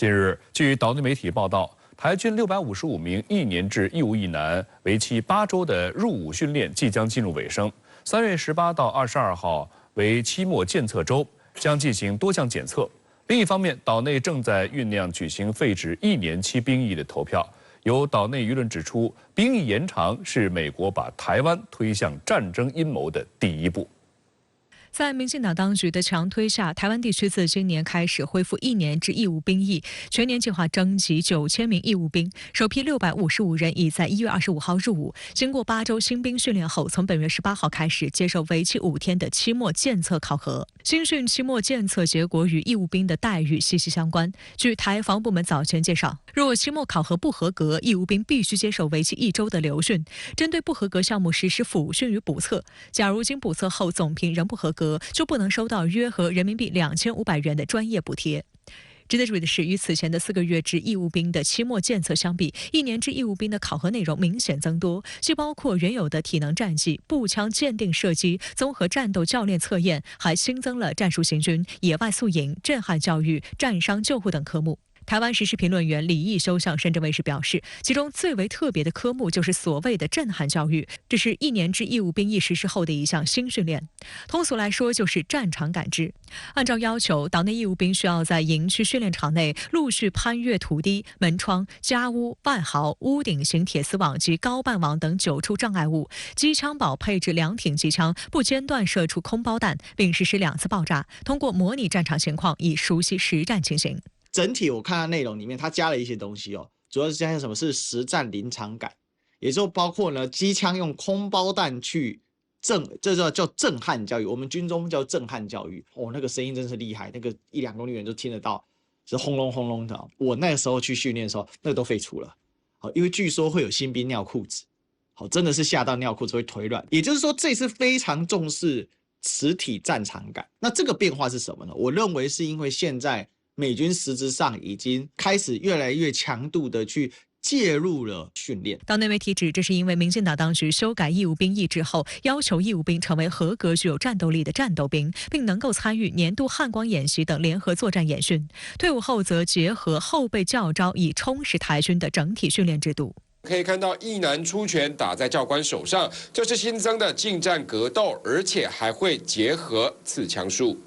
近日，据岛内媒体报道，台军655名1年制义务役男为期8周的入伍训练即将进入尾声。3月18到22号为期末检测周，将进行多项检测。另一方面，岛内正在酝酿举行废止1年期兵役的投票。有岛内舆论指出，兵役延长是美国把台湾推向战争阴谋的第一步。在民进党当局的强推下，台湾地区自今年开始恢复1年制义务兵役，全年计划征集9000名义务兵，首批655人已在1月25号入伍。经过8周新兵训练后，从本月18号开始接受为期5天的期末检测考核。新训期末检测结果与义务兵的待遇息息相关。据台防部门早前介绍，若期末考核不合格，义务兵必须接受为期1周的留训，针对不合格项目实施辅训与补测。假如经补测后总评仍不合格，就不能收到约合人民币2500元的专业补贴。值得注意的是，与此前的4个月制义务兵的期末检测相比，1年制义务兵的考核内容明显增多，既包括原有的体能战绩、步枪鉴定射击、综合战斗教练测验，还新增了战术行军、野外宿营、震撼教育、战伤救护等科目。台湾时事评论员李义修向深圳卫视表示，其中最为特别的科目就是所谓的震撼教育，这是1年制义务兵役实施后的一项新训练。通俗来说，就是战场感知。按照要求，岛内义务兵需要在营区训练场内陆续攀越土堤、门窗、家屋、外壕、屋顶型铁丝网及高半网等9处障碍物，机枪堡配置2挺机枪，不间断射出空包弹，并实施2次爆炸，通过模拟战场情况，以熟悉实战情形。整体我看它内容里面，它加了一些东西哦，主要是加上什么是实战临场感，也就包括呢机枪用空包弹去这叫震撼教育，我们军中叫震撼教育哦，那个声音真是厉害，那个1-2公里远就听得到，是轰隆轰隆的。我那个时候去训练的时候，那个都废除了，好，因为据说会有新兵尿裤子，好，真的是吓到尿裤子会腿软。也就是说，这次非常重视实体战场感。那这个变化是什么呢？我认为是因为现在美军实质上已经开始越来越强度的去介入了训练。岛内媒体指，这是因为民进党当局修改义务兵役制后，要求义务兵成为合格、具有战斗力的战斗兵，并能够参与年度汉光演习等联合作战演训。退伍后则结合后备教招，以充实台军的整体训练制度。可以看到，役男出拳打在教官手上，这是新增的近战格斗，而且还会结合刺枪术。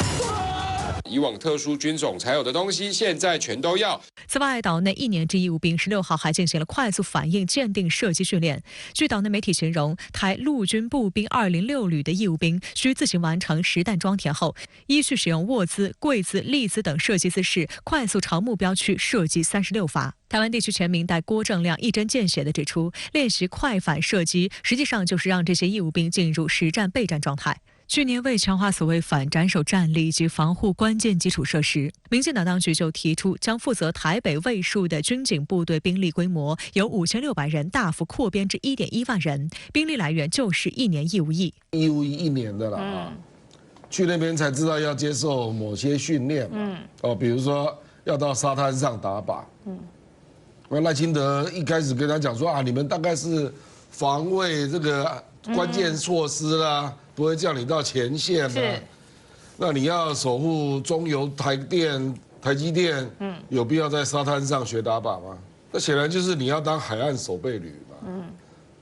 以往特殊军种才有的东西，现在全都要。此外，岛内1年制义务兵16号还进行了快速反应鉴定射击训练。据岛内媒体形容，台陆军步兵206旅的义务兵需自行完成实弹装填后，依序使用卧姿、跪姿、立姿等射击姿势，快速朝目标区射击36发。台湾地区前民代郭正亮一针见血地指出，练习快反射击实际上就是让这些义务兵进入实战备战状态。去年为强化所谓反斩首战力及防护关键基础设施，民进党当局就提出将负责台北卫戍的军警部队兵力规模由5600人大幅扩编至1.1万人，兵力来源就是1年义务役。义务役1年的啦，去那边才知道要接受某些训练嘛，比如说要到沙滩上打靶，那赖清德一开始跟他讲说啊，你们大概是防卫这个关键措施啦。不会叫你到前线的，那你要守护中油、台积电，有必要在沙滩上学打靶吗？那显然就是你要当海岸守备旅嘛，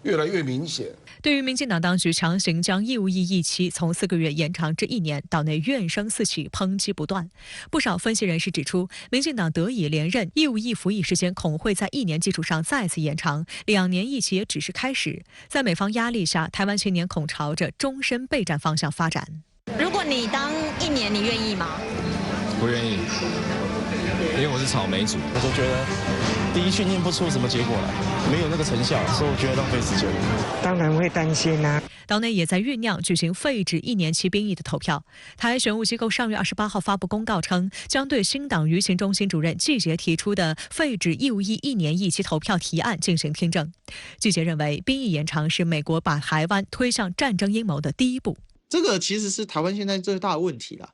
越来越明显。对于民进党当局强行将义务役役期从4个月延长至1年，岛内怨声四起，抨击不断。不少分析人士指出，民进党得以连任，义务役服役时间恐会在1年基础上再次延长，2年役期也只是开始。在美方压力下，台湾青年恐朝着终身备战方向发展。如果你当1年，你愿意吗？不愿意，因为我是草莓族，我就觉得第一训练不出什么结果来，没有那个成效，所以我觉得浪费时间。当然会担心啊。岛内也在酝酿举行废止1年期兵役的投票。台选务机构上月28号发布公告称，将对新党舆情中心主任季杰提出的废止义务役1年役期投票提案进行听证。季杰认为，兵役延长是美国把台湾推向战争阴谋的第一步。这个其实是台湾现在最大的问题啦。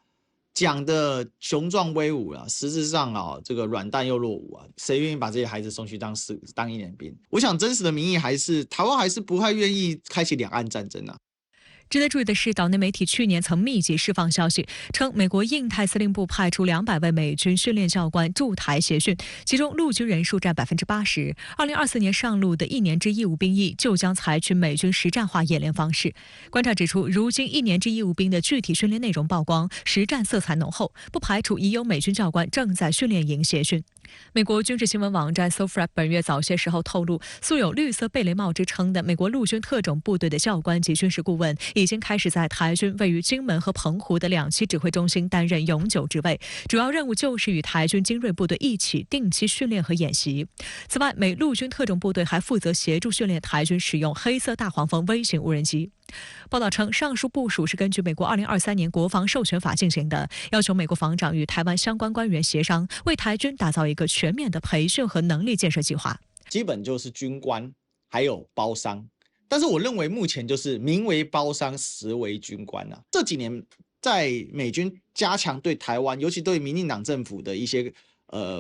讲的雄壮威武啊，实质上啊，这个软蛋又落伍啊，谁愿意把这些孩子送去当1年兵？我想真实的民意还是台湾还是不太愿意开启两岸战争啊。值得注意的是，岛内媒体去年曾密集释放消息，称美国印太司令部派出200位美军训练教官驻台协训，其中陆军人数占80%。2024年上路的1年制义务兵役就将采取美军实战化演练方式。观察指出，如今1年制义务兵的具体训练内容曝光，实战色彩浓厚，不排除已有美军教官正在训练营协训。美国军事新闻网站 SoFrap 本月早些时候透露，素有绿色贝雷帽之称的美国陆军特种部队的教官及军事顾问已经开始在台军位于金门和澎湖的2栖指挥中心担任永久职位，主要任务就是与台军精锐部队一起定期训练和演习。此外，美陆军特种部队还负责协助训练台军使用黑色大黄蜂微型无人机。报道称，上述部署是根据美国2023年国防授权法进行的，要求美国防长与台湾相关官员协商，为台军打造一个全面的培训和能力建设计划。基本就是军官还有包商，但是我认为目前就是名为包商，实为军官啊。这几年在美军加强对台湾，尤其对民进党政府的一些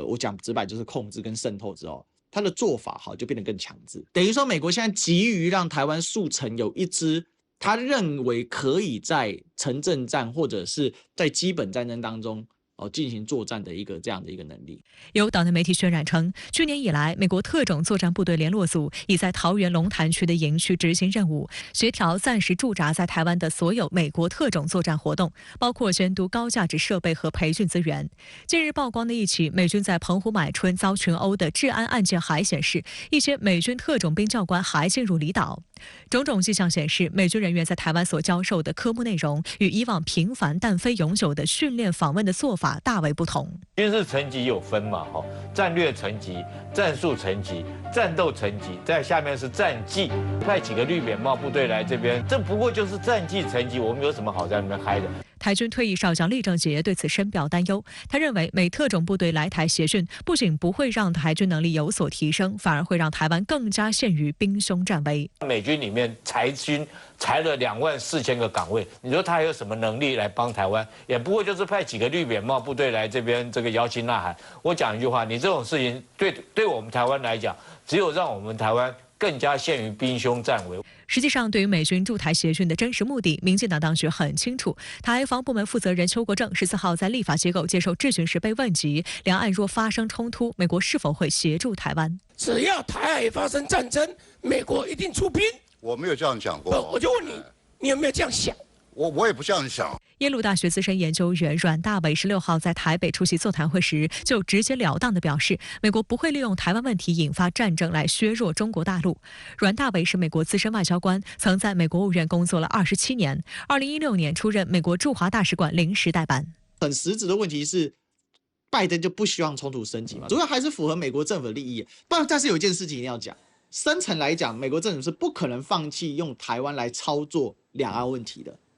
我讲直白就是控制跟渗透之后，他的做法就变得更强制，等于说美国现在急于让台湾速成有一支他认为可以在城镇战或者是在基本战争当中进行作战的这样的一个能力。有岛内媒体渲染称，去年以来，美国特种作战部队联络组已在桃园龙潭区的营区执行任务，协调暂时驻扎在台湾的所有美国特种作战活动，包括监督高价值设备和培训资源。近日曝光的一起美军在澎湖买春遭群殴的治安案件还显示，一些美军特种兵教官还进入离岛。种种迹象显示，美军人员在台湾所教授的科目内容与以往频繁但非永久的训练访问的做法大为不同。军事层级有分嘛，战略层级、战术层级、战斗层级，在下面是战绩。派几个绿扁帽部队来这边，这不过就是战绩层级，我们有什么好在那边嗨的？台军退役少将厉正杰对此深表担忧。他认为，美特种部队来台协训不仅不会让台军能力有所提升，反而会让台湾更加陷于兵凶战危。美军里面裁军裁了24000个岗位，你说他还有什么能力来帮台湾？也不过就是派几个绿扁帽部队来这边摇旗呐喊。我讲一句话，你这种事情对我们台湾来讲，只有让我们台湾更加陷于兵凶战危。实际上，对于美军驻台协训的真实目的，民进党当局很清楚。台防部门负责人邱国正14号在立法机构接受质询时被问及，两岸若发生冲突，美国是否会协助台湾？只要台海发生战争，美国一定出兵。我没有这样讲过。我就问你，你有没有这样想？我也不这样想。耶鲁大学资深研究员阮大伟16号在台北出席座谈会时，就直截了当地表示，美国不会利用台湾问题引发战争来削弱中国大陆。阮大伟是美国资深外交官，曾在美国务院工作了27年，2016年出任美国驻华大使馆临时代办。很实质的问题是，拜登就不希望冲突升级嘛，主要还是符合美国政府的利益。但是有一件事情一定要讲，深层来讲，美国政府是不可能放弃用台湾来操作两岸问题的。